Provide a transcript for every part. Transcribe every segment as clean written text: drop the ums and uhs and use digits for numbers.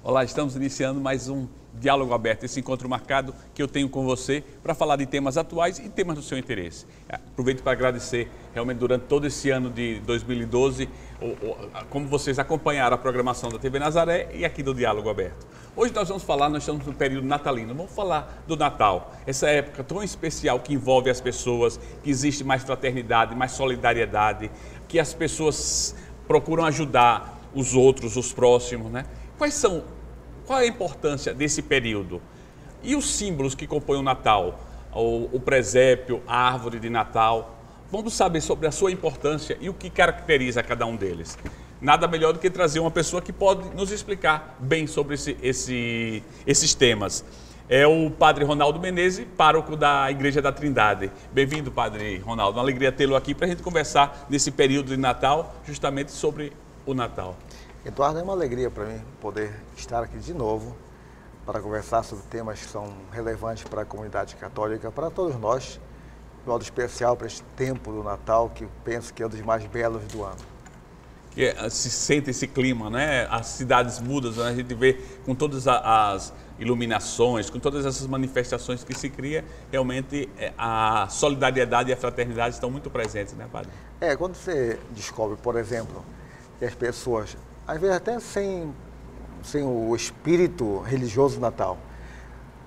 Olá, estamos iniciando mais um Diálogo Aberto, esse encontro marcado que eu tenho com você para falar de temas atuais e temas do seu interesse. Aproveito para agradecer realmente durante todo esse ano de 2012, como vocês acompanharam a programação da TV Nazaré e aqui do Diálogo Aberto. Hoje nós estamos no período natalino, vamos falar do Natal, essa época tão especial que envolve as pessoas, que existe mais fraternidade, mais solidariedade, que as pessoas procuram ajudar os outros, os próximos, né? Qual é a importância desse período? E os símbolos que compõem o Natal? O presépio, a árvore de Natal. Vamos saber sobre a sua importância e o que caracteriza cada um deles. Nada melhor do que trazer uma pessoa que pode nos explicar bem sobre esses temas. É o Padre Ronaldo Menezes, pároco da Igreja da Trindade. Bem-vindo, Padre Ronaldo. Uma alegria tê-lo aqui para a gente conversar nesse período de Natal, justamente sobre o Natal. Eduardo, é uma alegria para mim poder estar aqui de novo para conversar sobre temas que são relevantes para a comunidade católica, para todos nós, de modo especial para este tempo do Natal, que eu penso que é um dos mais belos do ano. Se sente esse clima, né? As cidades mudam, a gente vê com todas as iluminações, com todas essas manifestações que se cria, realmente a solidariedade e a fraternidade estão muito presentes, né, Padre? Quando você descobre, por exemplo, que as pessoas, às vezes até sem o espírito religioso do Natal,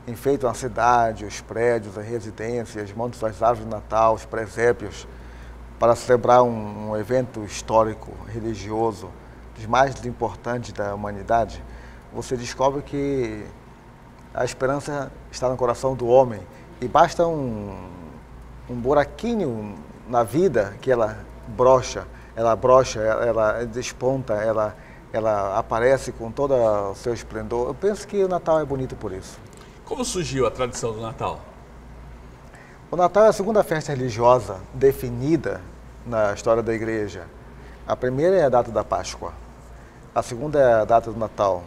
enfeitam a cidade, os prédios, as residências, montam as árvores de Natal, os presépios, para celebrar um evento histórico, religioso, dos mais importantes da humanidade, você descobre que a esperança está no coração do homem e basta um buraquinho na vida que ela brocha, ela desponta, ela aparece com todo o seu esplendor. Eu penso que o Natal é bonito por isso. Como surgiu a tradição do Natal? O Natal é a segunda festa religiosa definida na história da Igreja. A primeira é a data da Páscoa. A segunda é a data do Natal,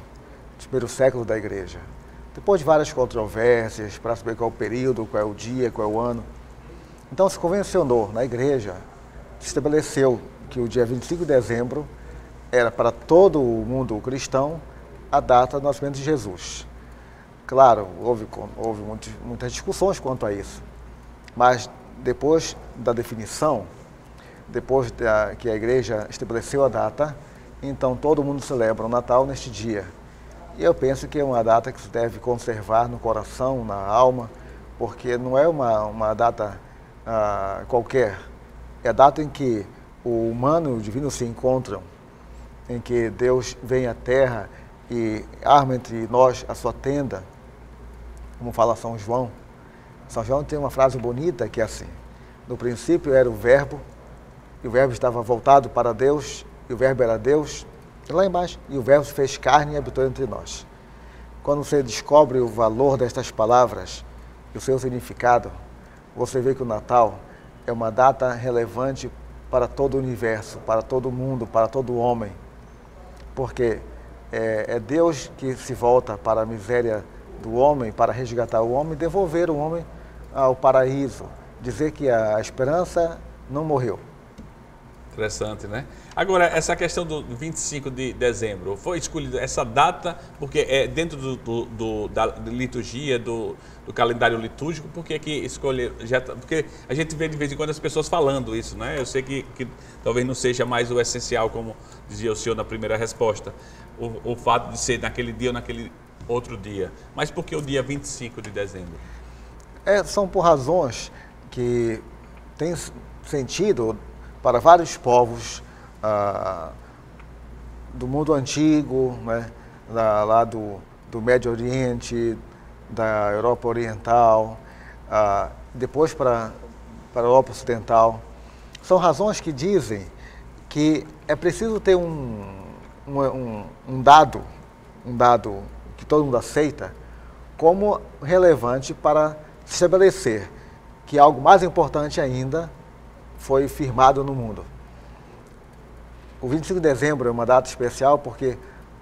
dos primeiros séculos da Igreja. Depois de várias controvérsias, para saber qual é o período, qual é o dia, qual é o ano. Então se convencionou na Igreja, se estabeleceu que o dia 25 de dezembro era para todo o mundo cristão a data do nascimento de Jesus. Claro, houve muitas discussões quanto a isso, mas depois da definição, depois que a Igreja estabeleceu a data, então todo mundo celebra o Natal neste dia. E eu penso que é uma data que se deve conservar no coração, na alma, porque não é uma data qualquer, é a data em que o humano e o divino se encontram, em que Deus vem à terra e arma entre nós a sua tenda, como fala São João. São João tem uma frase bonita que é assim: no princípio era o Verbo, e o Verbo estava voltado para Deus, e o Verbo era Deus, e lá embaixo, e o Verbo se fez carne e habitou entre nós. Quando você descobre o valor destas palavras e o seu significado, você vê que o Natal é uma data relevante para todo o universo, para todo o mundo, para todo o homem, porque é Deus que se volta para a miséria do homem, para resgatar o homem, devolver o homem ao paraíso, dizer que a esperança não morreu. Interessante, né? Agora, essa questão do 25 de dezembro, foi escolhida essa data porque é dentro da liturgia, do calendário litúrgico, por que escolher? Porque a gente vê de vez em quando as pessoas falando isso, né? Eu sei que talvez não seja mais o essencial, como dizia o senhor na primeira resposta, o fato de ser naquele dia ou naquele outro dia. Mas por que o dia 25 de dezembro? São por razões que têm sentido para vários povos do mundo antigo, né, lá do Médio Oriente, da Europa Oriental, depois para a Europa Ocidental. São razões que dizem que é preciso ter um dado que todo mundo aceita como relevante para se estabelecer que algo mais importante ainda foi firmado no mundo. O 25 de dezembro é uma data especial porque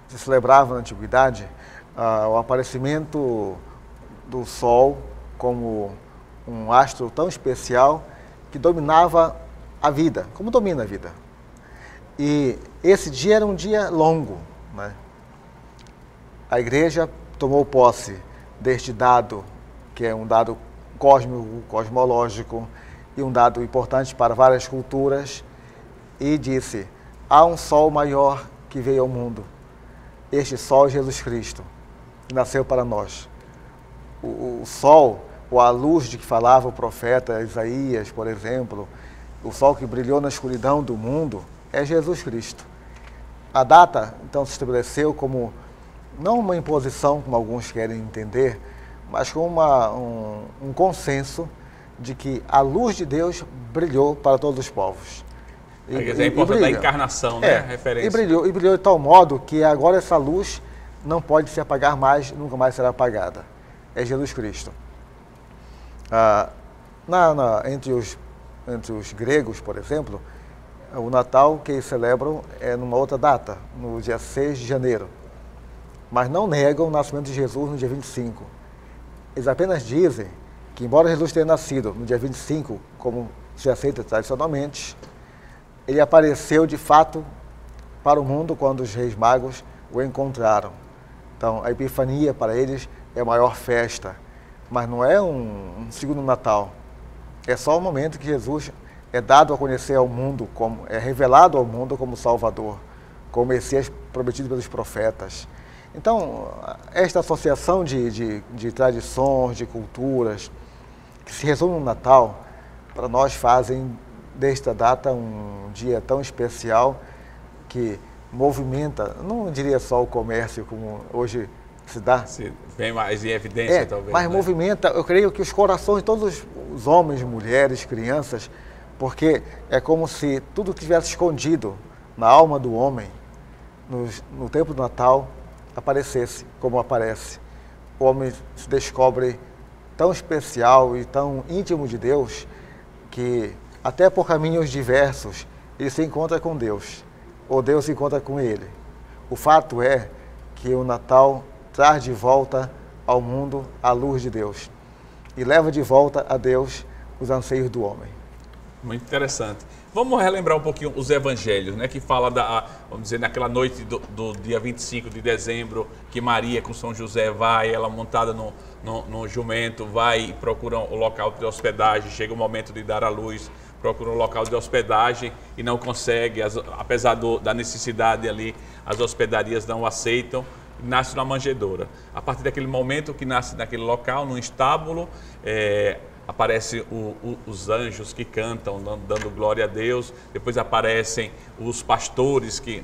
se celebrava na Antiguidade o aparecimento do Sol como um astro tão especial que dominava a vida, como domina a vida. E esse dia era um dia longo, né? A igreja tomou posse deste dado, que é um dado cósmico, cosmológico, e um dado importante para várias culturas, e disse: há um sol maior que veio ao mundo. Este sol é Jesus Cristo, que nasceu para nós. O sol, ou a luz de que falava o profeta Isaías, por exemplo, o sol que brilhou na escuridão do mundo, é Jesus Cristo. A data, então, se estabeleceu como, não uma imposição, como alguns querem entender, mas como um consenso de que a luz de Deus brilhou para todos os povos. Quer dizer, é importante da encarnação, né? Referência. E brilhou de tal modo que agora essa luz não pode se apagar mais, nunca mais será apagada. É Jesus Cristo. Entre os gregos, por exemplo, o Natal que eles celebram é numa outra data, no dia 6 de janeiro. Mas não negam o nascimento de Jesus no dia 25. Eles apenas dizem que, embora Jesus tenha nascido no dia 25, como se aceita tradicionalmente, ele apareceu de fato para o mundo quando os reis magos o encontraram. Então, a Epifania para eles é a maior festa, mas não é um segundo Natal. É só o momento que Jesus é dado a conhecer ao mundo, é revelado ao mundo como Salvador, como Messias prometido pelos profetas. Então, esta associação de tradições, de culturas, que se resume no Natal, para nós fazem desta data um dia tão especial que movimenta, não diria só o comércio como hoje se dá. Vem mais em evidência, talvez. Mas né? movimenta, eu creio que os corações de todos os homens, mulheres, crianças, porque é como se tudo que tivesse escondido na alma do homem, no tempo do Natal, aparecesse como aparece. O homem se descobre tão especial e tão íntimo de Deus que até por caminhos diversos ele se encontra com Deus, ou Deus se encontra com ele. O fato é que o Natal traz de volta ao mundo a luz de Deus e leva de volta a Deus os anseios do homem. Muito interessante. Vamos relembrar um pouquinho os evangelhos, né? Que fala vamos dizer, naquela noite do dia 25 de dezembro, que Maria com São José vai, ela montada no jumento, vai e procura o local de hospedagem, chega o momento de dar à luz, procura um local de hospedagem e não consegue, apesar da necessidade ali, as hospedarias não aceitam, nasce na manjedoura. A partir daquele momento que nasce naquele local, num estábulo, aparecem os anjos que cantam, dando glória a Deus. Depois aparecem os pastores que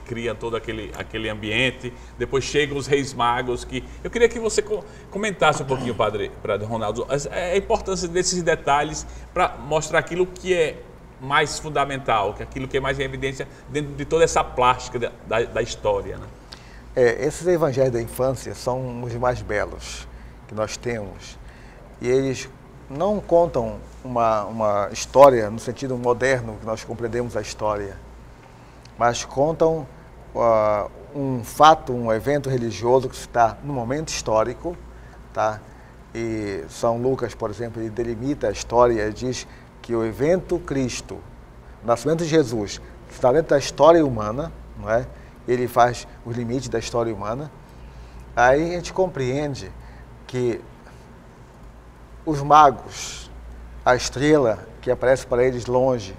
criam todo aquele ambiente. Depois chegam os reis magos. Eu queria que você comentasse um pouquinho, Padre Ronaldo, a importância desses detalhes para mostrar aquilo que é mais fundamental, aquilo que é mais em evidência dentro de toda essa plástica da história, né? Esses evangelhos da infância são os mais belos que nós temos. E eles não contam uma história no sentido moderno que nós compreendemos a história, mas contam um fato, um evento religioso que está no momento histórico, tá? E São Lucas, por exemplo, ele delimita a história e diz que o evento Cristo, o nascimento de Jesus, está dentro da história humana, não é? Ele faz os limites da história humana. Aí a gente compreende que os magos, a estrela que aparece para eles longe,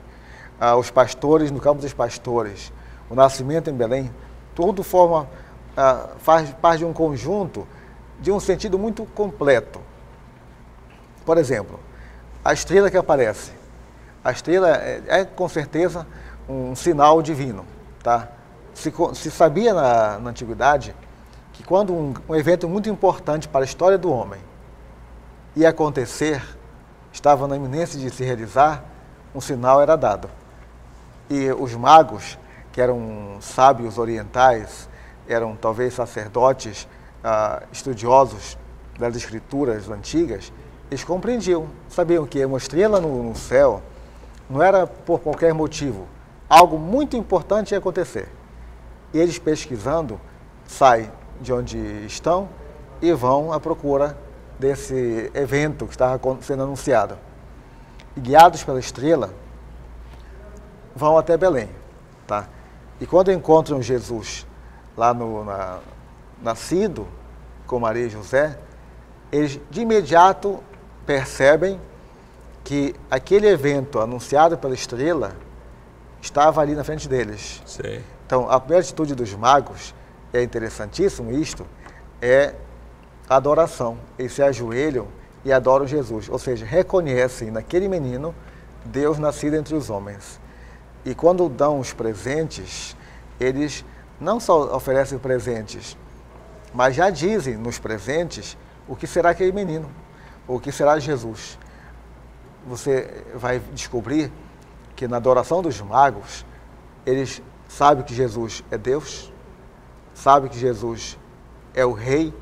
os pastores no campo dos pastores, o nascimento em Belém, tudo faz parte de um conjunto, de um sentido muito completo. Por exemplo, a estrela que aparece. A estrela é com certeza um sinal divino, tá? Se sabia na antiguidade que quando um evento muito importante para a história do homem ia acontecer, estava na iminência de se realizar, um sinal era dado. E os magos, que eram sábios orientais, eram talvez sacerdotes estudiosos das escrituras antigas, eles compreendiam, sabiam que uma estrela no céu não era por qualquer motivo, algo muito importante ia acontecer. E eles pesquisando, saem de onde estão e vão à procura desse evento que estava sendo anunciado. E guiados pela estrela, vão até Belém, tá? E quando encontram Jesus lá nascido com Maria e José, eles de imediato percebem que aquele evento anunciado pela estrela estava ali na frente deles. Sim. Então, a primeira atitude dos magos, é interessantíssimo isto, é a adoração. Eles se ajoelham e adoram Jesus, ou seja, reconhecem naquele menino Deus nascido entre os homens. E quando dão os presentes, eles não só oferecem presentes, mas já dizem nos presentes o que será aquele menino, o que será Jesus. Você vai descobrir que na adoração dos magos, eles sabem que Jesus é Deus, sabem que Jesus é o Rei,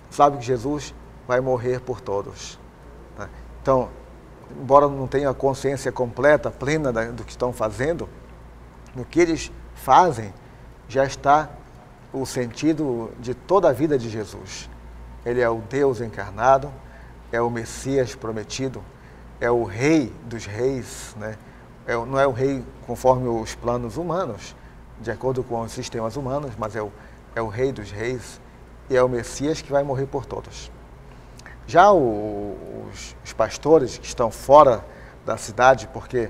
sabem que Jesus vai morrer por todos. Então, embora não tenha a consciência completa, plena do que estão fazendo, no que eles fazem já está o sentido de toda a vida de Jesus. Ele é o Deus encarnado, é o Messias prometido, é o Rei dos reis, né? Não é o Rei conforme os planos humanos, de acordo com os sistemas humanos, mas é o Rei dos reis e é o Messias que vai morrer por todos. Já os pastores que estão fora da cidade, porque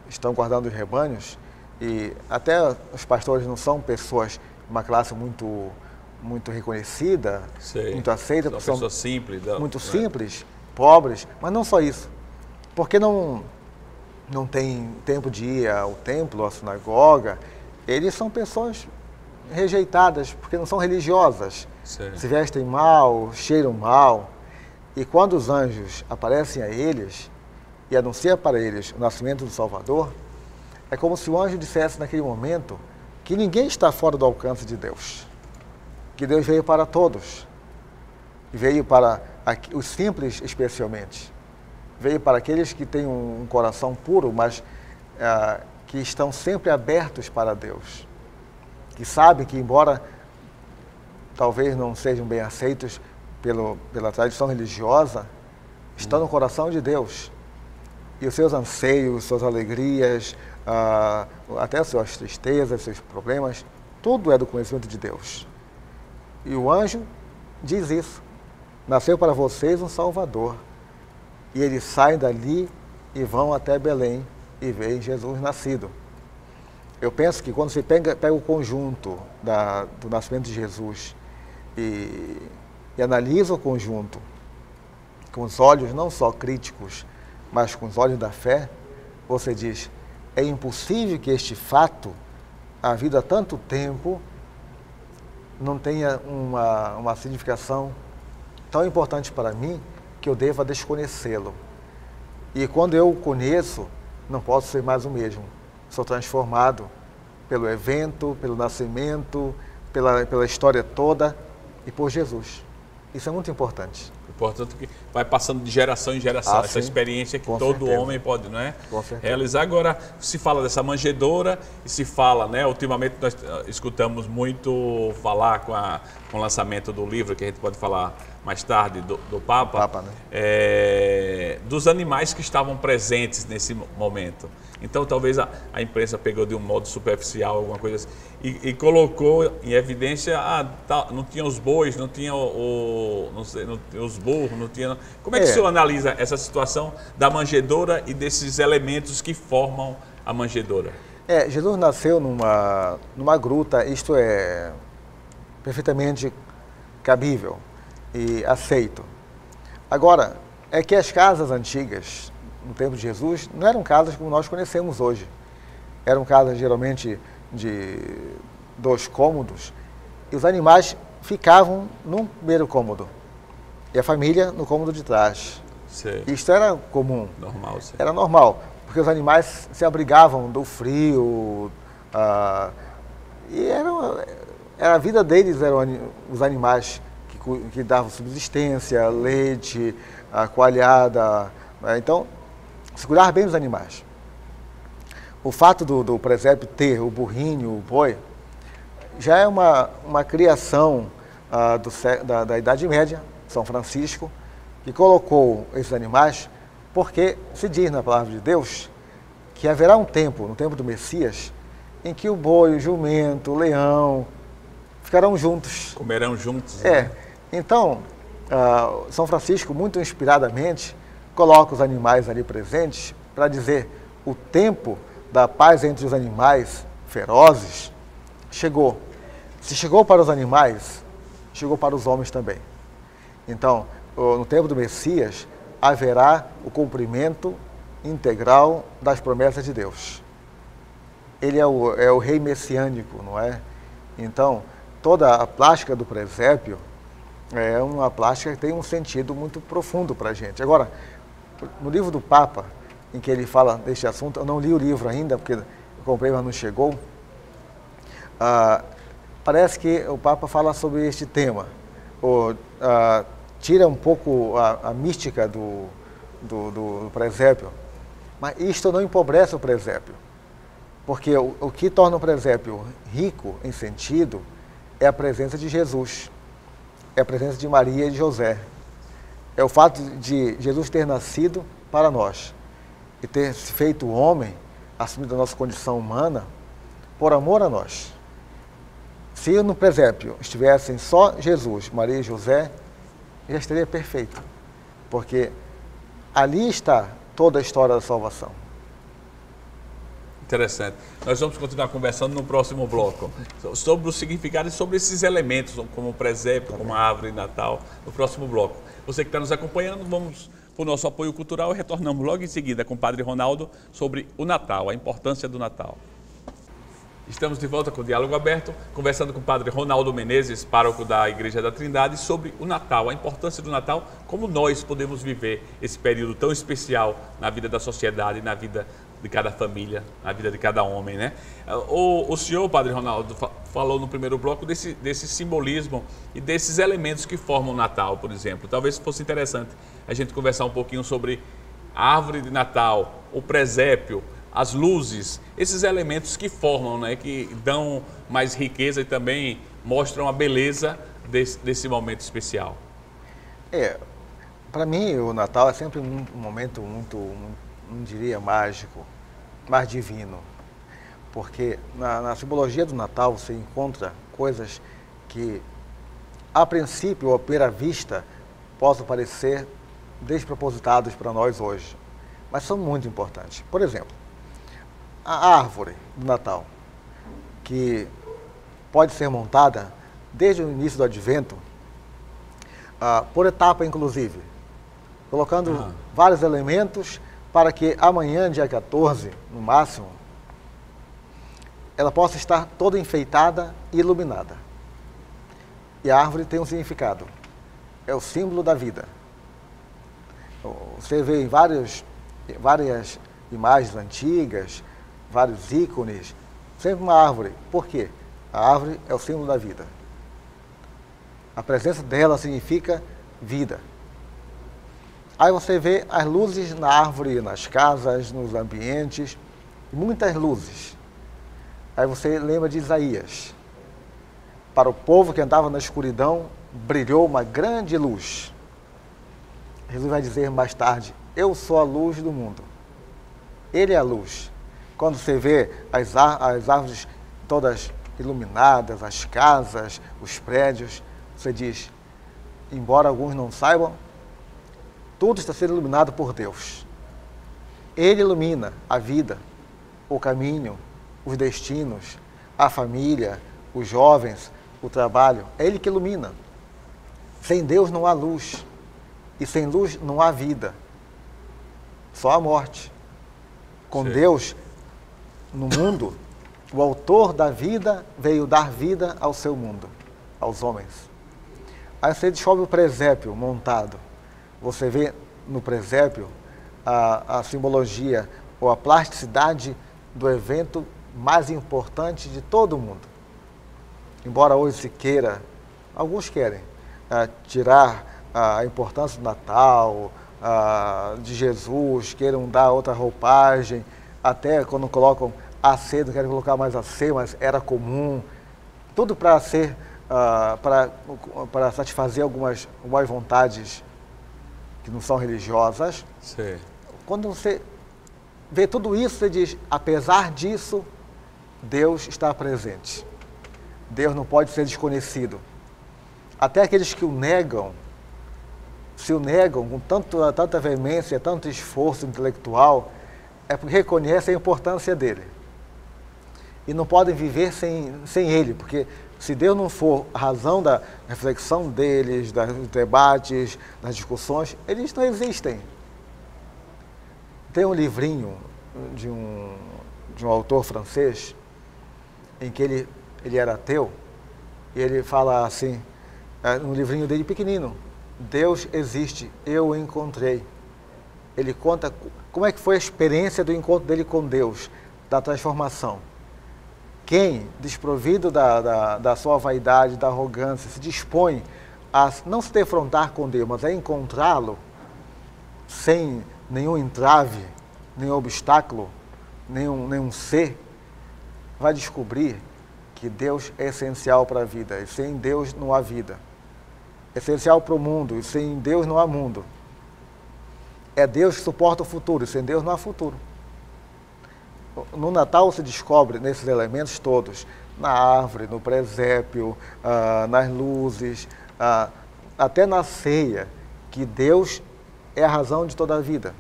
estão guardando os rebanhos, e até os pastores não são pessoas de uma classe muito reconhecida, Sei. muito aceita, são pessoas simples, muito simples, pobres, mas não só isso, porque não tem tempo de ir ao templo, à sinagoga, eles são pessoas rejeitadas, porque não são religiosas, Sei. se vestem mal, cheiram mal. E quando os anjos aparecem a eles e anunciam para eles o nascimento do Salvador, é como se o anjo dissesse naquele momento que ninguém está fora do alcance de Deus, que Deus veio para todos, veio para os simples especialmente, veio para aqueles que têm um coração puro, mas que estão sempre abertos para Deus, que sabem que embora talvez não sejam bem aceitos pela tradição religiosa, estão no coração de Deus. E os seus anseios, suas alegrias, até as suas tristezas, seus problemas, tudo é do conhecimento de Deus. E o anjo diz isso. Nasceu para vocês um Salvador. E eles saem dali e vão até Belém e veem Jesus nascido. Eu penso que quando você pega o conjunto do nascimento de Jesus e analisa o conjunto com os olhos não só críticos, mas com os olhos da fé, você diz, é impossível que este fato, havido há tanto tempo, não tenha uma significação tão importante para mim que eu deva desconhecê-lo. E quando eu o conheço, não posso ser mais o mesmo. Sou transformado pelo evento, pelo nascimento, pela história toda e por Jesus. Isso é muito importante. Importante que vai passando de geração em geração, essa sim, experiência que todo certeza. homem pode, não é? Com certeza. Realizar. Agora, se fala dessa manjedoura e se fala, né? Ultimamente nós escutamos muito falar com o lançamento do livro, que a gente pode falar mais tarde, do Papa, né? Dos animais que estavam presentes nesse momento. Então, talvez a imprensa pegou de um modo superficial, alguma coisa assim, e colocou em evidência, não tinha os bois, não tinha os burros, não tinha... Como é que o senhor analisa essa situação da manjedoura e desses elementos que formam a manjedoura? Jesus nasceu numa gruta, isto é perfeitamente cabível e aceito. Agora, é que as casas antigas, no tempo de Jesus, não eram casas como nós conhecemos hoje. Eram casas geralmente de 2 cômodos e os animais ficavam num primeiro cômodo e a família no cômodo de trás. Sei. Isso era comum. Normal, sim. Era normal, porque os animais se abrigavam do frio e a vida deles eram os animais que davam subsistência, leite, coalhada. Então, se cuidar bem dos animais. O fato do presépio ter o burrinho, o boi, já é uma criação da Idade Média, São Francisco, que colocou esses animais, porque se diz na palavra de Deus que haverá um tempo, no tempo do Messias, em que o boi, o jumento, o leão ficarão juntos. Comerão juntos. É, Né? então, São Francisco, muito inspiradamente, coloca os animais ali presentes para dizer o tempo da paz entre os animais ferozes chegou. Se chegou para os animais, chegou para os homens também. Então, no tempo do Messias, haverá o cumprimento integral das promessas de Deus. Ele é o rei messiânico, não é? Então, toda a plástica do presépio é uma plástica que tem um sentido muito profundo para a gente. Agora, no livro do Papa, em que ele fala deste assunto, eu não li o livro ainda, porque eu comprei, mas não chegou. Parece que o Papa fala sobre este tema, tira um pouco a mística do presépio, mas isto não empobrece o presépio, porque o que torna o presépio rico em sentido é a presença de Jesus, é a presença de Maria e de José, é o fato de Jesus ter nascido para nós e ter se feito homem, assumido a nossa condição humana, por amor a nós. Se no presépio estivessem só Jesus, Maria e José, já estaria perfeito, porque ali está toda a história da salvação. Interessante. Nós vamos continuar conversando no próximo bloco sobre o significado e sobre esses elementos, como o presépio, como a árvore de Natal, no próximo bloco. Você que está nos acompanhando, vamos para o nosso apoio cultural e retornamos logo em seguida com o Padre Ronaldo sobre o Natal, a importância do Natal. Estamos de volta com o Diálogo Aberto, conversando com o Padre Ronaldo Menezes, pároco da Igreja da Trindade, sobre o Natal, a importância do Natal, como nós podemos viver esse período tão especial na vida da sociedade, na vida de cada família, na vida de cada homem, né? O senhor, Padre Ronaldo, falou no primeiro bloco desse simbolismo e desses elementos que formam o Natal, por exemplo. Talvez fosse interessante a gente conversar um pouquinho sobre a árvore de Natal, o presépio, as luzes, esses elementos que formam, né, que dão mais riqueza e também mostram a beleza desse momento especial. Para mim o Natal é sempre um momento muito, não diria mágico, mas divino. Porque na simbologia do Natal você encontra coisas que, a princípio ou à primeira vista, possam parecer despropositadas para nós hoje, mas são muito importantes. Por exemplo, a árvore do Natal, que pode ser montada desde o início do Advento, por etapa inclusive, colocando vários elementos para que amanhã, dia 14, no máximo, ela possa estar toda enfeitada e iluminada. E a árvore tem um significado, é o símbolo da vida. Você vê em várias imagens antigas, vários ícones, sempre uma árvore. Por quê? A árvore é o símbolo da vida. A presença dela significa vida. Aí você vê as luzes na árvore, nas casas, nos ambientes, muitas luzes. Aí você lembra de Isaías. Para o povo que andava na escuridão, brilhou uma grande luz. Jesus vai dizer mais tarde, eu sou a luz do mundo. Ele é a luz. Quando você vê as árvores todas iluminadas, as casas, os prédios, você diz, embora alguns não saibam, tudo está sendo iluminado por Deus. Ele ilumina a vida, o caminho, os destinos, a família, os jovens, o trabalho. É Ele que ilumina. Sem Deus não há luz. E sem luz não há vida. Só a morte. Com Sim. Deus, no mundo, o autor da vida veio dar vida ao seu mundo, aos homens. Aí você descobre o presépio montado. Você vê no presépio a simbologia ou a plasticidade do evento mais importante de todo o mundo. Embora hoje se queira, alguns querem, tirar a importância do Natal, de Jesus, queiram dar outra roupagem, até quando colocam AC, não querem colocar mais AC, mas era comum, tudo para ser, para satisfazer algumas vontades que não são religiosas. Sim. Quando você vê tudo isso, você diz, apesar disso, Deus está presente. Deus não pode ser desconhecido. Até aqueles que o negam, se o negam com tanta veemência, tanto esforço intelectual, é porque reconhecem a importância dele. E não podem viver sem ele, porque se Deus não for a razão da reflexão deles, dos debates, das discussões, eles não existem. Tem um livrinho de um autor francês, em que ele era ateu, e ele fala assim, no livrinho dele pequenino, Deus existe, eu o encontrei. Ele conta como é que foi a experiência do encontro dele com Deus, da transformação. Quem, desprovido da sua vaidade, da arrogância, se dispõe a não se defrontar com Deus, mas a encontrá-lo sem nenhum entrave, nenhum obstáculo, nenhum ser, vai descobrir que Deus é essencial para a vida, e sem Deus não há vida. É essencial para o mundo, e sem Deus não há mundo. É Deus que suporta o futuro, e sem Deus não há futuro. No Natal se descobre nesses elementos todos, na árvore, no presépio, nas luzes, até na ceia, que Deus é a razão de toda a vida.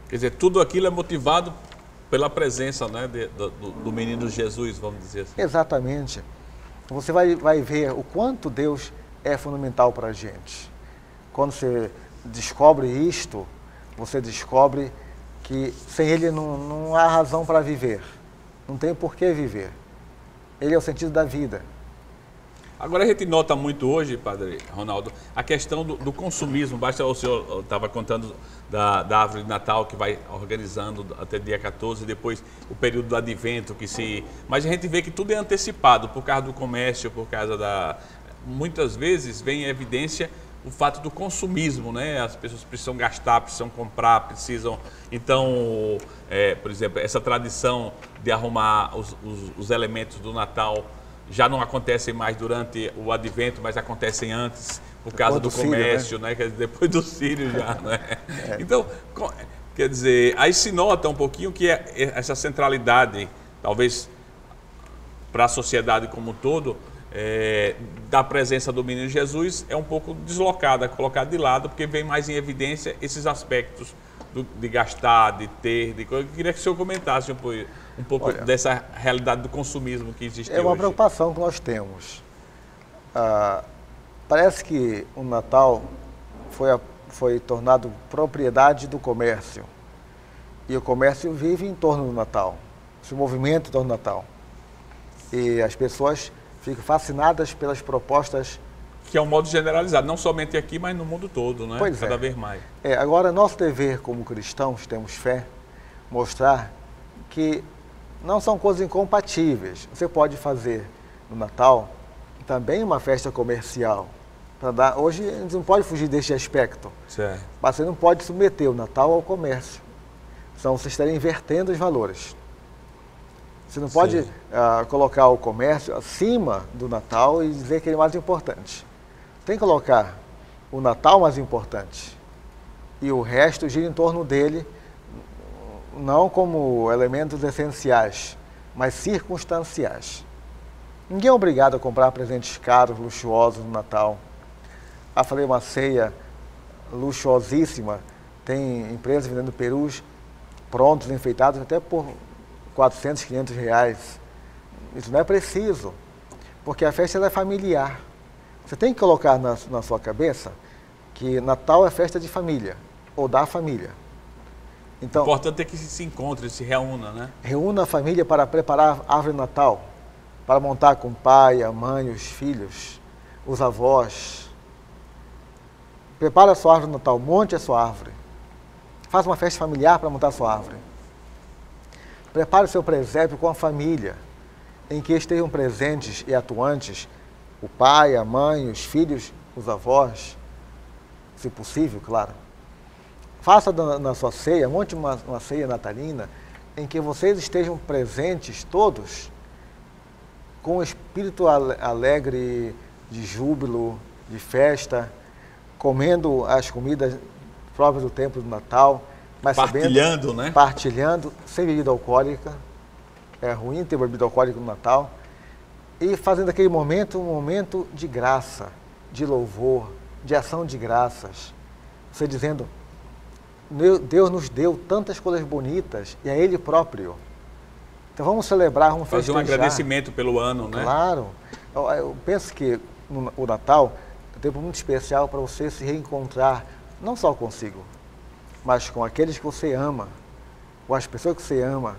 Quer dizer, tudo aquilo é motivado pela presença, né, do menino Jesus, vamos dizer assim. Exatamente. Você vai ver o quanto Deus é fundamental para a gente. Quando você descobre isto, você descobre que sem Ele não há razão para viver. Não tem por que viver. Ele é o sentido da vida. Agora a gente nota muito hoje, Padre Ronaldo, a questão do consumismo. Basta o senhor estava contando da árvore de Natal que vai organizando até dia 14, depois o período do advento que se... Mas a gente vê que tudo é antecipado por causa do comércio, por causa da... Muitas vezes vem em evidência o fato do consumismo, né? As pessoas precisam gastar, precisam comprar, precisam... Então, por exemplo, essa tradição de arrumar os elementos do Natal já não acontecem mais durante o advento, mas acontecem antes, por causa do comércio, né? Quer dizer, depois do Sírio já, né? Então, quer dizer, aí se nota um pouquinho que essa centralidade, talvez para a sociedade como um todo, da presença do menino Jesus é um pouco deslocada, colocada de lado, porque vem mais em evidência esses aspectos de gastar, de ter, de coisa. Eu queria que o senhor comentasse um pouco dessa realidade do consumismo que existe hoje. É uma preocupação que nós temos. Parece que o Natal foi tornado propriedade do comércio. E o comércio vive em torno do Natal, se movimenta em torno do Natal. E as pessoas ficam fascinadas pelas propostas. Que é um modo generalizado, não somente aqui, mas no mundo todo, né? Pois cada vez mais. Agora, nosso dever como cristãos, temos fé, mostrar que não são coisas incompatíveis. Você pode fazer no Natal também uma festa comercial. Hoje a gente não pode fugir deste aspecto. Certo. Mas você não pode submeter o Natal ao comércio. Senão você estaria invertendo os valores. Você não pode colocar o comércio acima do Natal e dizer que ele é mais importante. Tem que colocar o Natal mais importante. E o resto gira em torno dele, não como elementos essenciais, mas circunstanciais. Ninguém é obrigado a comprar presentes caros, luxuosos no Natal. Falei uma ceia luxuosíssima, tem empresas vendendo perus prontos, enfeitados, até por 400, 500 reais. Isso não é preciso, porque a festa é familiar. Você tem que colocar na sua cabeça que Natal é festa de família, ou da família. Então, o importante é que se encontre, se reúna, né? Reúna a família para preparar a árvore de Natal, para montar com o pai, a mãe, os filhos, os avós. Prepara a sua árvore de Natal, monte a sua árvore. Faz uma festa familiar para montar a sua árvore. Prepare o seu presépio com a família, em que estejam presentes e atuantes o pai, a mãe, os filhos, os avós, se possível, claro. Faça na sua ceia, monte uma ceia natalina, em que vocês estejam presentes todos, com o espírito alegre, de júbilo, de festa, comendo as comidas próprias do tempo do Natal, mas partilhando, sabendo, né? Partilhando, sem bebida alcoólica. É ruim ter bebida alcoólica no Natal. e fazendo aquele momento um momento de graça, de louvor, de ação de graças. Você dizendo, Deus nos deu tantas coisas bonitas e é Ele próprio. Então vamos celebrar, vamos fazer festejar. um agradecimento pelo ano, né? Claro. Eu penso que o Natal é um tempo muito especial para você se reencontrar, não só consigo, mas com aqueles que você ama, com as pessoas que você ama,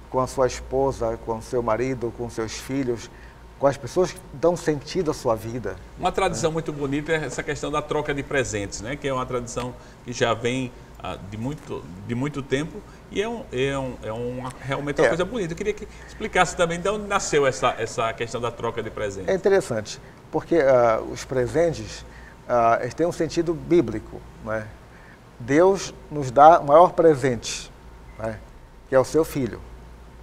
com a sua esposa, com o seu marido, com seus filhos, com as pessoas que dão sentido à sua vida. Uma tradição muito bonita é essa questão da troca de presentes, né? Que é uma tradição que já vem de muito tempo e realmente uma coisa bonita. Eu queria que explicasse também de onde nasceu essa questão da troca de presentes. É interessante, porque os presentes eles têm um sentido bíblico, né? Deus nos dá o maior presente, né? Que é o seu Filho.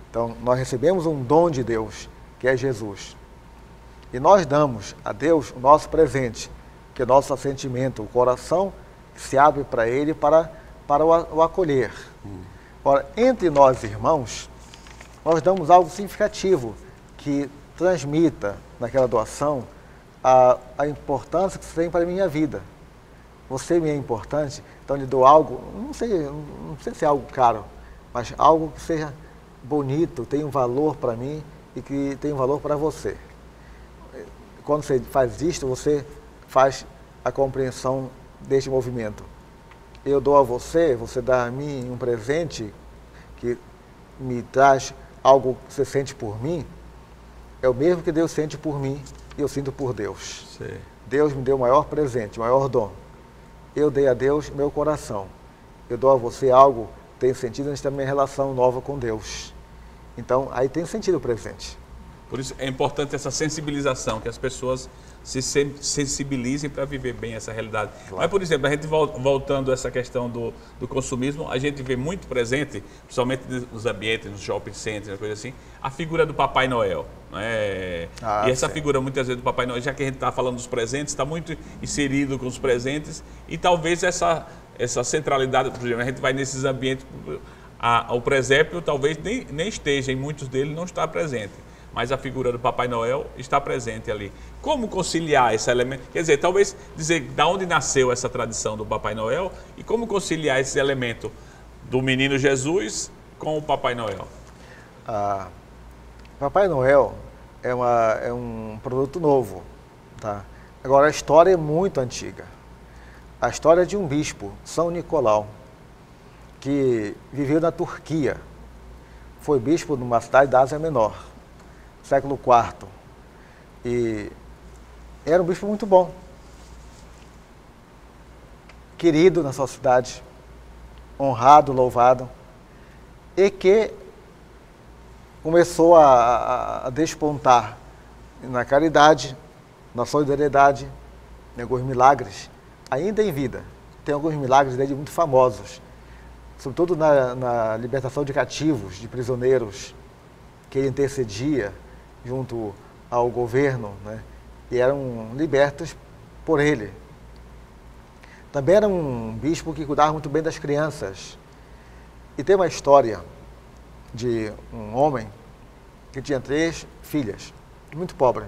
Então, nós recebemos um dom de Deus, que é Jesus. E nós damos a Deus o nosso presente, que é o nosso assentimento, o coração que se abre para Ele para o acolher. Ora, entre nós irmãos, nós damos algo significativo que transmita naquela doação a importância que você tem para a minha vida. Você me é importante, então lhe dou algo, não sei se é algo caro, mas algo que seja bonito, tenha um valor para mim e que tenha um valor para você. Quando você faz isto, você faz a compreensão deste movimento. Eu dou a você, você dá a mim um presente que me traz algo que você sente por mim, é o mesmo que Deus sente por mim e eu sinto por Deus. Sim. Deus me deu o maior presente, o maior dom. Eu dei a Deus meu coração. Eu dou a você algo que tem sentido, a gente tem uma relação nova com Deus. Então, aí tem sentido o presente. Por isso é importante essa sensibilização, que as pessoas se sensibilizem para viver bem essa realidade. Claro. Mas, por exemplo, a gente voltando a essa questão do consumismo, a gente vê muito presente, principalmente nos ambientes, nos shopping centers, coisa assim, a figura do Papai Noel. Né? E essa figura, muitas vezes, do Papai Noel, já que a gente está falando dos presentes, está muito inserido com os presentes, e talvez essa centralidade, por exemplo, a gente vai nesses ambientes, o presépio talvez nem esteja, em muitos deles não está presente. Mas a figura do Papai Noel está presente ali. Como conciliar esse elemento? Quer dizer, talvez dizer de onde nasceu essa tradição do Papai Noel e como conciliar esse elemento do menino Jesus com o Papai Noel? Papai Noel é um produto novo. Tá? Agora, a história é muito antiga. A história é de um bispo, São Nicolau, que viveu na Turquia. Foi bispo numa cidade da Ásia Menor, século IV, e era um bispo muito bom, querido na sua cidade, honrado, louvado, e que começou a despontar na caridade, na solidariedade, em alguns milagres, ainda em vida. Tem alguns milagres dele muito famosos, sobretudo na libertação de cativos, de prisioneiros, que ele intercedia junto ao governo, né? E eram libertos por ele. Também era um bispo que cuidava muito bem das crianças. E tem uma história de um homem que tinha 3 filhas, muito pobre.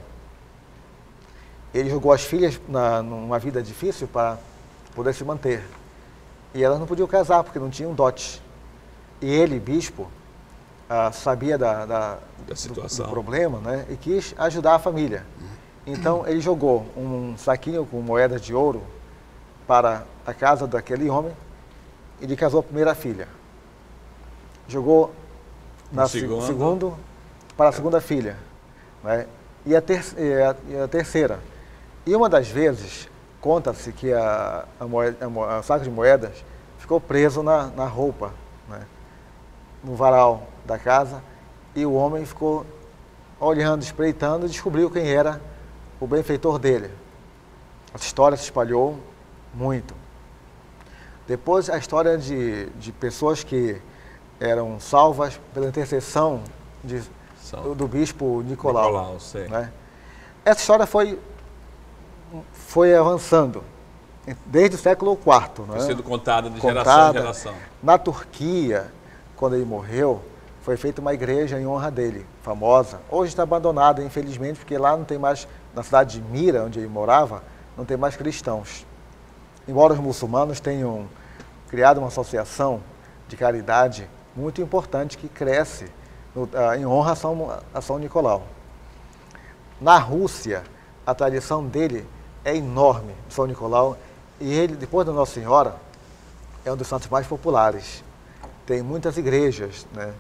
Ele jogou as filhas numa vida difícil para poder se manter. E elas não podiam casar porque não tinham dote. E ele, bispo, sabia da situação, do problema, né? E quis ajudar a família. Então ele jogou um saquinho com moedas de ouro para a casa daquele homem e lhe casou a primeira filha. Jogou segundo para a segunda filha, né? E a terceira. E uma das vezes, conta-se que o saco de moedas ficou preso na roupa, né? No varal da casa, e o homem ficou olhando, espreitando, e descobriu quem era o benfeitor dele. Essa história se espalhou muito. Depois, a história de pessoas que eram salvas pela intercessão do bispo Nicolau, né? Essa história foi avançando desde o século IV. Foi sendo contada de geração em geração. Na Turquia, quando ele morreu, foi feita uma igreja em honra dele, famosa. Hoje está abandonada, infelizmente, porque lá não tem mais, na cidade de Mira, onde ele morava, não tem mais cristãos. Embora os muçulmanos tenham criado uma associação de caridade muito importante que cresce em honra a São Nicolau. Na Rússia, a tradição dele é enorme, São Nicolau, e ele, depois da Nossa Senhora, é um dos santos mais populares. Tem muitas igrejas, né?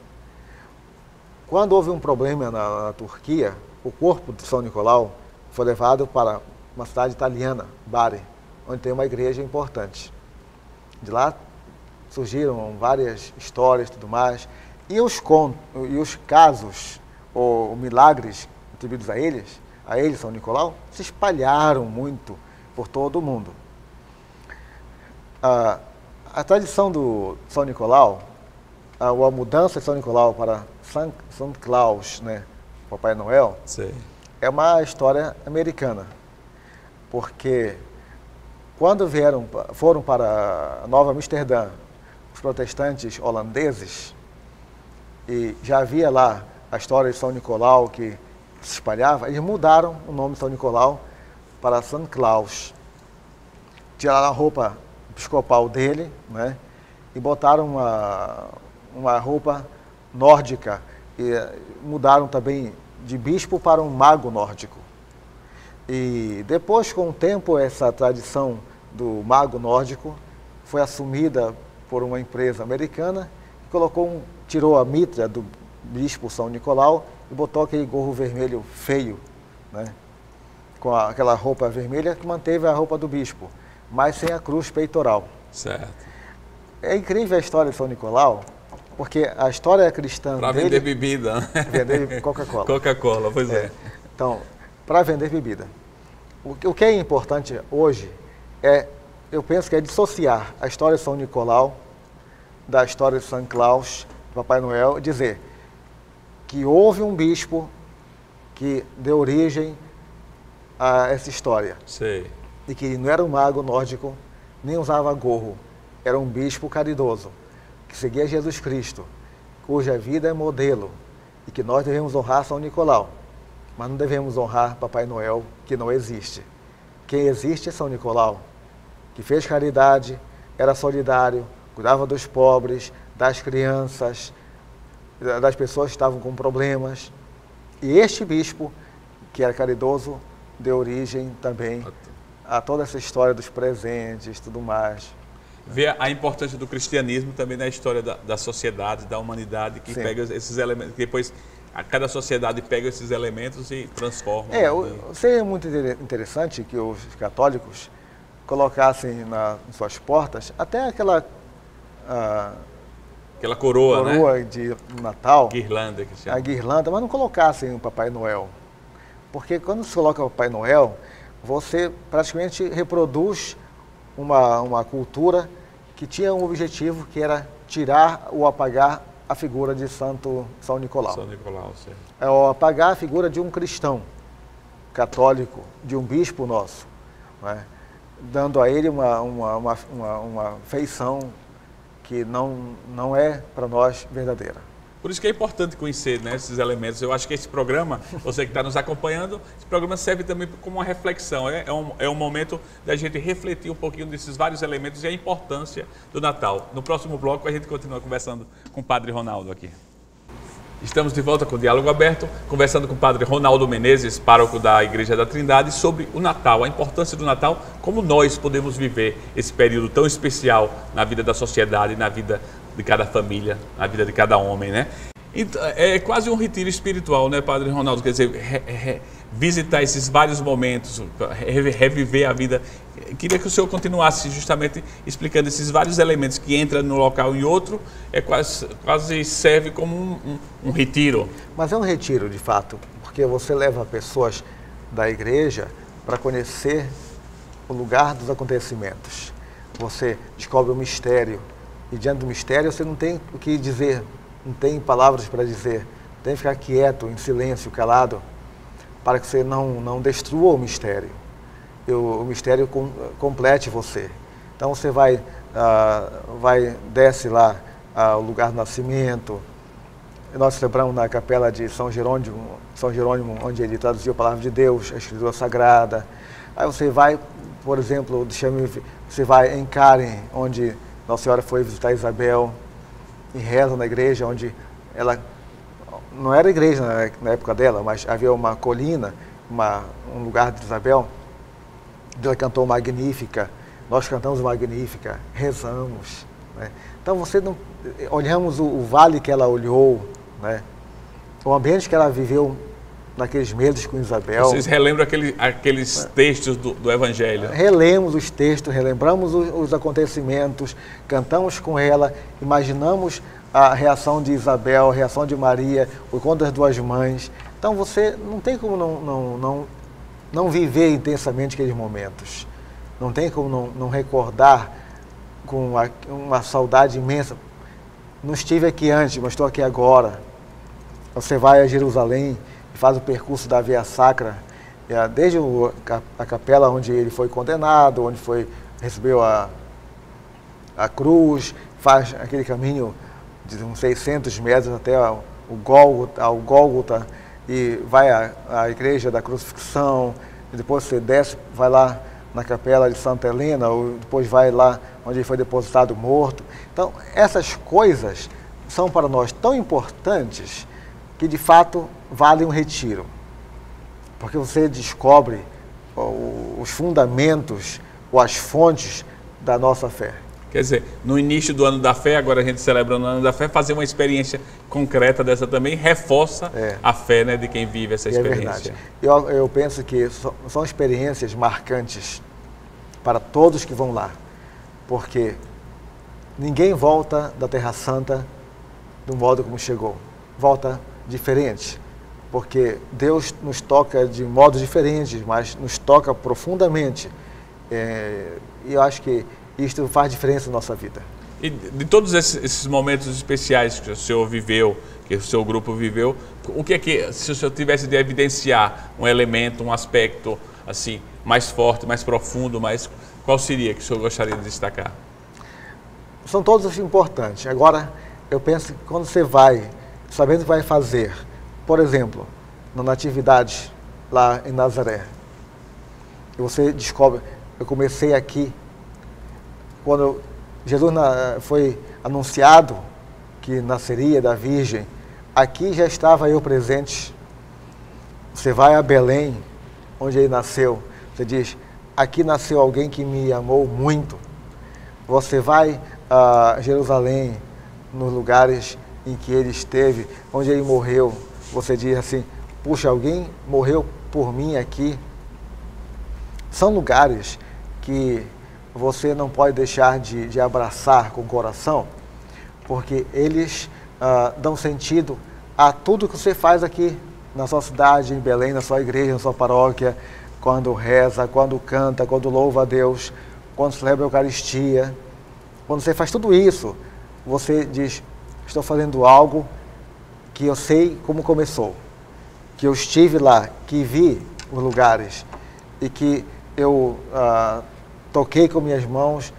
Quando houve um problema na Turquia, o corpo de São Nicolau foi levado para uma cidade italiana, Bari, onde tem uma igreja importante. De lá surgiram várias histórias e tudo mais, e os casos, ou milagres atribuídos a ele, São Nicolau, se espalharam muito por todo o mundo. A tradição do São Nicolau, a mudança de São Nicolau para Santa Claus, né, Papai Noel, Sim. é uma história americana, porque quando foram para Nova Amsterdã os protestantes holandeses, e já havia lá a história de São Nicolau que se espalhava, eles mudaram o nome de São Nicolau para Santa Claus. Tiraram a roupa episcopal dele, né, e botaram uma roupa nórdica, e mudaram também de bispo para um mago nórdico. E depois, com o tempo, essa tradição do mago nórdico foi assumida por uma empresa americana, que tirou a mitra do bispo São Nicolau e botou aquele gorro vermelho feio, né, com aquela roupa vermelha, que manteve a roupa do bispo, mas sem a cruz peitoral. Certo. É incrível a história de São Nicolau, porque a história cristã para vender bebida. Vender Coca-Cola. Coca-Cola, pois é. Então, para vender bebida. O que é importante hoje eu penso que é dissociar a história de São Nicolau da história de São Claus, de Papai Noel, e dizer que houve um bispo que deu origem a essa história. Sei. E que não era um mago nórdico, nem usava gorro. Era um bispo caridoso, que seguia Jesus Cristo, cuja vida é modelo, e que nós devemos honrar São Nicolau, mas não devemos honrar Papai Noel, que não existe. Quem existe é São Nicolau, que fez caridade, era solidário, cuidava dos pobres, das crianças, das pessoas que estavam com problemas. E este bispo, que era caridoso, deu origem também a toda essa história dos presentes e tudo mais. Ver a importância do cristianismo também na história da sociedade, da humanidade, que pega esses elementos, que depois cada sociedade pega esses elementos e transforma. Seria muito interessante que os católicos colocassem em suas portas até aquela coroa, né? De Natal, guirlanda, que chama. A guirlanda, mas não colocassem o Papai Noel. Porque quando se coloca o Papai Noel, você praticamente reproduz uma cultura que tinha um objetivo, que era tirar ou apagar a figura de São Nicolau. São Nicolau, certo. Ou apagar a figura de um cristão católico, de um bispo nosso, né? Dando a ele uma feição que não é para nós verdadeira. Por isso que é importante conhecer, né, esses elementos. Eu acho que esse programa, você que está nos acompanhando, esse programa serve também como uma reflexão. É um momento da gente refletir um pouquinho desses vários elementos e a importância do Natal. No próximo bloco a gente continua conversando com o Padre Ronaldo aqui. Estamos de volta com o Diálogo Aberto, conversando com o Padre Ronaldo Menezes, pároco da Igreja da Trindade, sobre o Natal, a importância do Natal, como nós podemos viver esse período tão especial na vida da sociedade, na vida de cada família, na vida de cada homem, né? Então, é quase um retiro espiritual, né, Padre Ronaldo? Quer dizer, visitar esses vários momentos, reviver a vida. Queria que o senhor continuasse justamente explicando esses vários elementos que entram no local e outro, quase serve como um retiro. Mas é um retiro, de fato, porque você leva pessoas da igreja para conhecer o lugar dos acontecimentos. Você descobre o mistério, e diante do mistério você não tem o que dizer, não tem palavras para dizer, tem que ficar quieto, em silêncio, calado, para que você não destrua o mistério, e o mistério complete você. Então você desce lá ao lugar do nascimento, nós celebramos na capela de São Jerônimo, onde ele traduziu a palavra de Deus, a Escritura Sagrada. Aí você vai, por exemplo, você vai em Karen, onde Nossa Senhora foi visitar Isabel, e reza na igreja, onde ela não era igreja na época dela, mas havia uma colina, um lugar de Isabel, onde ela cantou Magnífica, nós cantamos Magnífica, rezamos, né? Então olhamos o vale que ela olhou, né? O ambiente que ela viveu naqueles meses com Isabel. Vocês relembram aqueles textos do Evangelho? Relemos os textos, relembramos os acontecimentos, cantamos com ela, imaginamos a reação de Isabel, a reação de Maria, o encontro das duas mães. Então você não tem como não viver intensamente aqueles momentos. Não tem como não recordar com uma saudade imensa. Não estive aqui antes, mas estou aqui agora. Você vai a Jerusalém e faz o percurso da Via Sacra, desde a capela onde ele foi condenado, onde recebeu a cruz, faz aquele caminho de uns 600 metros até ao Gólgota, e vai à igreja da crucifixão, e depois você desce, vai lá na capela de Santa Helena, ou depois vai lá onde ele foi depositado morto. Então, essas coisas são para nós tão importantes que, de fato, valem um retiro. Porque você descobre os fundamentos ou as fontes da nossa fé. Quer dizer, no início do ano da fé, agora a gente celebra no ano da fé, fazer uma experiência concreta dessa também reforça a fé, né, de quem vive essa experiência. É verdade. Eu penso que são experiências marcantes para todos que vão lá, porque ninguém volta da Terra Santa do modo como chegou. Volta diferente, porque Deus nos toca de modos diferentes, mas nos toca profundamente. E eu acho que isto faz diferença na nossa vida. E de todos esses momentos especiais que o senhor viveu, que o seu grupo viveu, o que é que, se o senhor tivesse de evidenciar um elemento, um aspecto assim mais forte, mais profundo, qual seria que o senhor gostaria de destacar? São todos importantes. Agora, eu penso que quando você vai, sabendo o que vai fazer, por exemplo, na Natividade, lá em Nazaré, e você descobre, eu comecei aqui, quando Jesus foi anunciado que nasceria da Virgem, aqui já estava eu presente. Você vai a Belém, onde ele nasceu, você diz, aqui nasceu alguém que me amou muito. Você vai a Jerusalém, nos lugares em que ele esteve, onde ele morreu, você diz assim, puxa, alguém morreu por mim aqui. São lugares que você não pode deixar de abraçar com o coração, porque eles dão sentido a tudo que você faz aqui na sua cidade, em Belém, na sua igreja, na sua paróquia, quando reza, quando canta, quando louva a Deus, quando celebra a Eucaristia. Quando você faz tudo isso, você diz, estou fazendo algo que eu sei como começou, que eu estive lá, que vi os lugares e que eu toquei com minhas mãos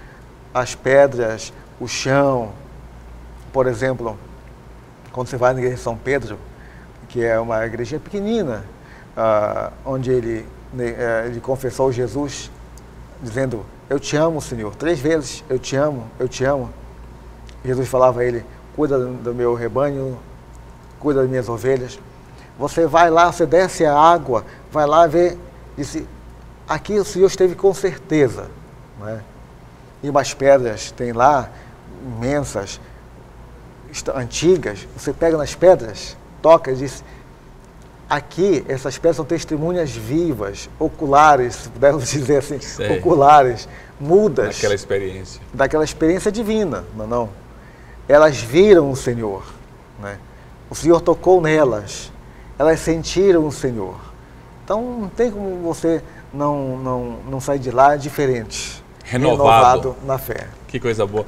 as pedras, o chão. Por exemplo, quando você vai na igreja de São Pedro, que é uma igreja pequenina, onde ele confessou Jesus, dizendo, eu te amo, Senhor, 3 vezes, eu te amo, eu te amo. Jesus falava a ele, cuida do meu rebanho, cuida das minhas ovelhas. Você vai lá, você desce a água, vai lá ver, disse, aqui o Senhor esteve com certeza. Né? E umas pedras tem lá, imensas, antigas, você pega nas pedras, toca e diz, aqui essas pedras são testemunhas vivas, oculares, se pudermos dizer assim, oculares, mudas. Daquela experiência divina, não. Elas viram o Senhor, né? O Senhor tocou nelas, elas sentiram o Senhor. Então não tem como você não sair de lá diferente. Renovado na fé. Que coisa boa.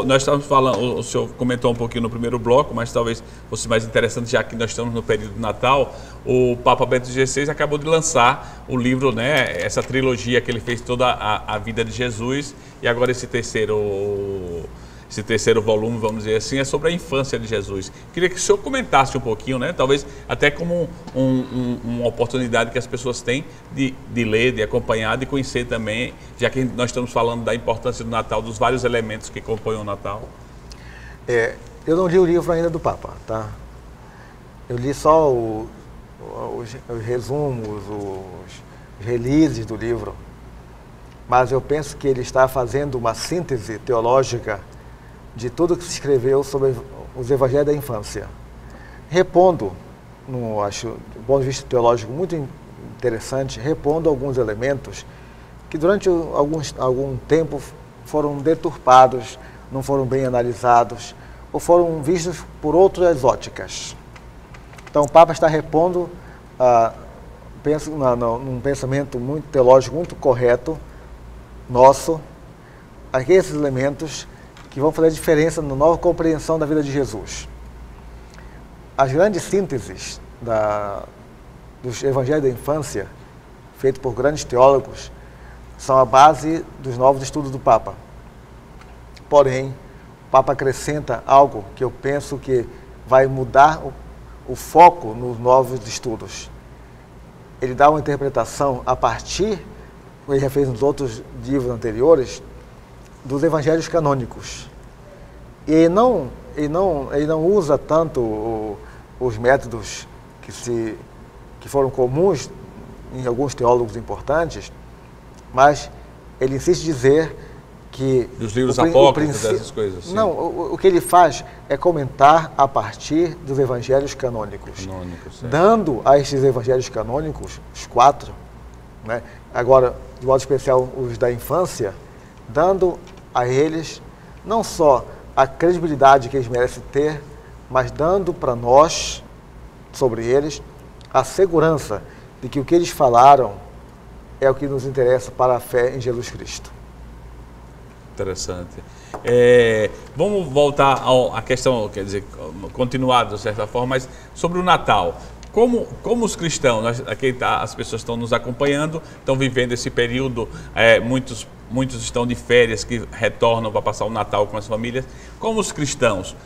Nós estávamos falando, o senhor comentou um pouquinho no primeiro bloco, mas talvez fosse mais interessante, já que nós estamos no período do Natal, o Papa Bento XVI acabou de lançar o livro, né, essa trilogia que ele fez toda a vida de Jesus, e agora esse terceiro, esse terceiro volume, vamos dizer assim, é sobre a infância de Jesus. Queria que o senhor comentasse um pouquinho, né? Talvez até como uma oportunidade que as pessoas têm de ler, de acompanhar, de conhecer também, já que nós estamos falando da importância do Natal, dos vários elementos que compõem o Natal. Eu não li o livro ainda do Papa, tá? Eu li só os resumos, os releases do livro, mas eu penso que ele está fazendo uma síntese teológica de tudo que se escreveu sobre os evangelhos da infância, repondo, acho, do ponto de vista teológico muito interessante, repondo alguns elementos que durante algum tempo foram deturpados, não foram bem analisados, ou foram vistos por outras óticas. Então o Papa está repondo, penso num pensamento muito teológico, muito correto, nosso, aqueles elementos que vão fazer a diferença na nova compreensão da vida de Jesus. As grandes sínteses dos evangelhos da infância, feitos por grandes teólogos, são a base dos novos estudos do Papa. Porém, o Papa acrescenta algo que eu penso que vai mudar o foco nos novos estudos. Ele dá uma interpretação a partir, como ele já fez nos outros livros anteriores, dos evangelhos canônicos. E ele não usa tanto os métodos que foram comuns em alguns teólogos importantes, mas ele insiste em dizer que... Dos livros apócrifos, dessas coisas. Sim. Não, o que ele faz é comentar a partir dos evangelhos canônicos. Dando a estes evangelhos canônicos, os 4, né, agora, de modo especial, os da infância, dando a eles não só a credibilidade que eles merecem ter, mas dando para nós, sobre eles, a segurança de que o que eles falaram é o que nos interessa para a fé em Jesus Cristo. Interessante. Vamos voltar à questão, quer dizer, continuar de certa forma, mas sobre o Natal. Como os cristãos, aqui as pessoas estão nos acompanhando, estão vivendo esse período, muitos estão de férias que retornam para passar o Natal com as famílias. Como os cristãos,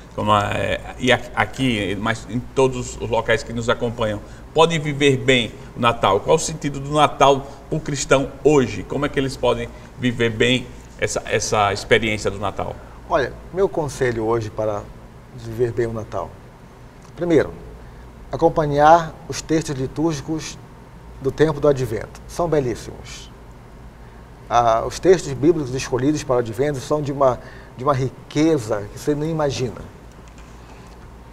e aqui, mas em todos os locais que nos acompanham, podem viver bem o Natal? Qual o sentido do Natal para o cristão hoje? Como é que eles podem viver bem essa experiência do Natal? Olha, meu conselho hoje para viver bem o Natal. Primeiro, acompanhar os textos litúrgicos do tempo do Advento. São belíssimos. Os textos bíblicos escolhidos para o Advento são de uma riqueza que você nem imagina.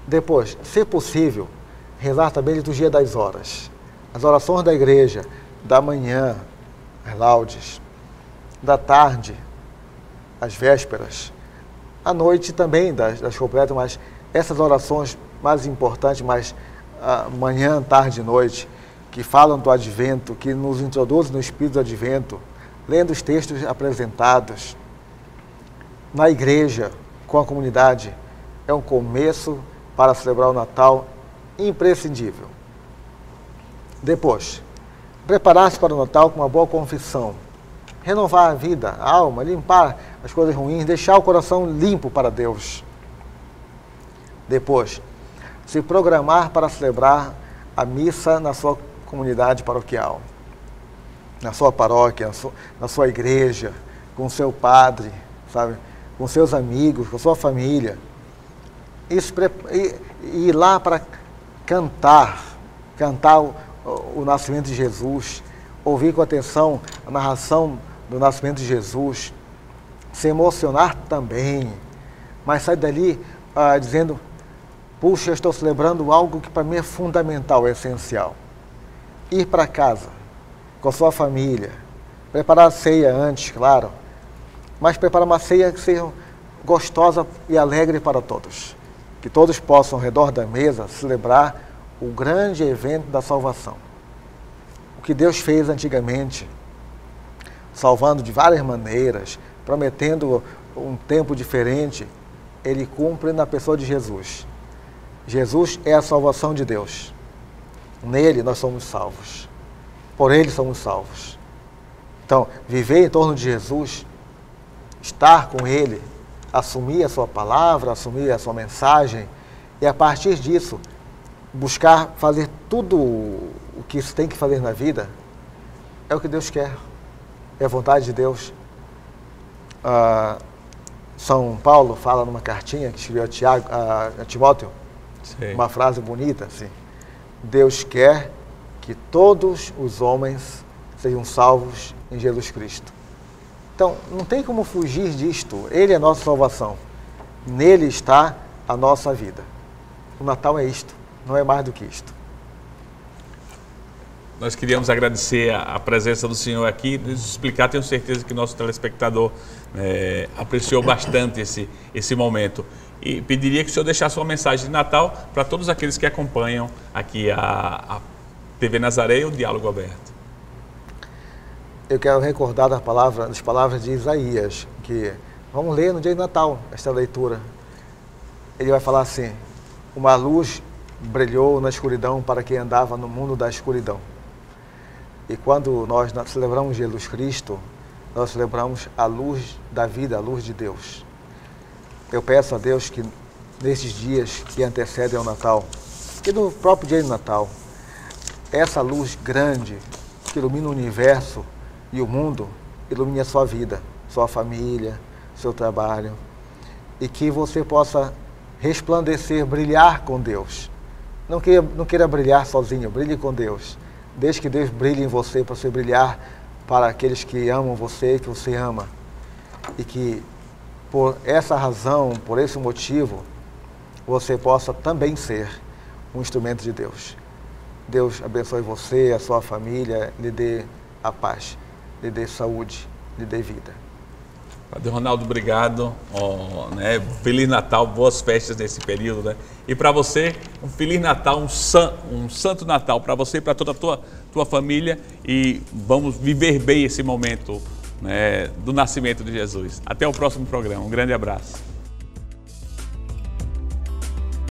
Depois, se possível, rezar também a liturgia das horas. As orações da igreja, da manhã, as laudes, da tarde, as vésperas, à noite também das completas, mas essas orações mais importantes, mais manhã, tarde e noite, que falam do Advento, que nos introduzem no Espírito do Advento, lendo os textos apresentados na igreja, com a comunidade, é um começo para celebrar o Natal imprescindível. Depois, preparar-se para o Natal com uma boa confissão, renovar a vida, a alma, limpar as coisas ruins, deixar o coração limpo para Deus. Depois, se programar para celebrar a missa na sua comunidade paroquial, na sua paróquia, na sua igreja, com o seu padre, sabe, com seus amigos, com a sua família. E ir lá para cantar o nascimento de Jesus, ouvir com atenção a narração do nascimento de Jesus, se emocionar também, mas sair dali dizendo: puxa, eu estou celebrando algo que para mim é fundamental, é essencial. Ir para casa, com a sua família, preparar a ceia antes, claro, mas preparar uma ceia que seja gostosa e alegre para todos. Que todos possam, ao redor da mesa, celebrar o grande evento da salvação. O que Deus fez antigamente, salvando de várias maneiras, prometendo um tempo diferente, Ele cumpre na pessoa de Jesus. Jesus é a salvação de Deus. Nele nós somos salvos. Por Ele somos salvos. Então, viver em torno de Jesus, estar com Ele, assumir a sua palavra, assumir a sua mensagem e a partir disso buscar fazer tudo o que se tem que fazer na vida, é o que Deus quer, é a vontade de Deus. São Paulo fala numa cartinha que escreveu a Timóteo, Sim. uma frase bonita assim: Deus quer que todos os homens sejam salvos em Jesus Cristo. Então, não tem como fugir disto. Ele é a nossa salvação. Nele está a nossa vida. O Natal é isto, não é mais do que isto. Nós queríamos agradecer a presença do senhor aqui, nos explicar, tenho certeza que nosso telespectador apreciou bastante esse momento. E pediria que o senhor deixasse uma mensagem de Natal para todos aqueles que acompanham aqui a TV Nazaré e o Diálogo Aberto. Eu quero recordar das palavras de Isaías, que vamos ler no dia de Natal, esta leitura. Ele vai falar assim: uma luz brilhou na escuridão para quem andava no mundo da escuridão. E quando nós celebramos Jesus Cristo, nós celebramos a luz da vida, a luz de Deus. Eu peço a Deus que nesses dias que antecedem ao Natal, e no próprio dia de Natal, essa luz grande que ilumina o universo e o mundo, ilumine a sua vida, sua família, seu trabalho, e que você possa resplandecer, brilhar com Deus. Não queira brilhar sozinho, brilhe com Deus. Deixe que Deus brilhe em você, para você brilhar para aqueles que amam você, que você ama. E que por essa razão, por esse motivo, você possa também ser um instrumento de Deus. Deus abençoe você, a sua família, lhe dê a paz, lhe dê saúde, lhe dê vida. Padre Ronaldo, obrigado. Feliz Natal, boas festas nesse período. Né? E para você, um Feliz Natal, um Santo Natal para você e para toda a tua família. E vamos viver bem esse momento, né, do nascimento de Jesus. Até o próximo programa. Um grande abraço.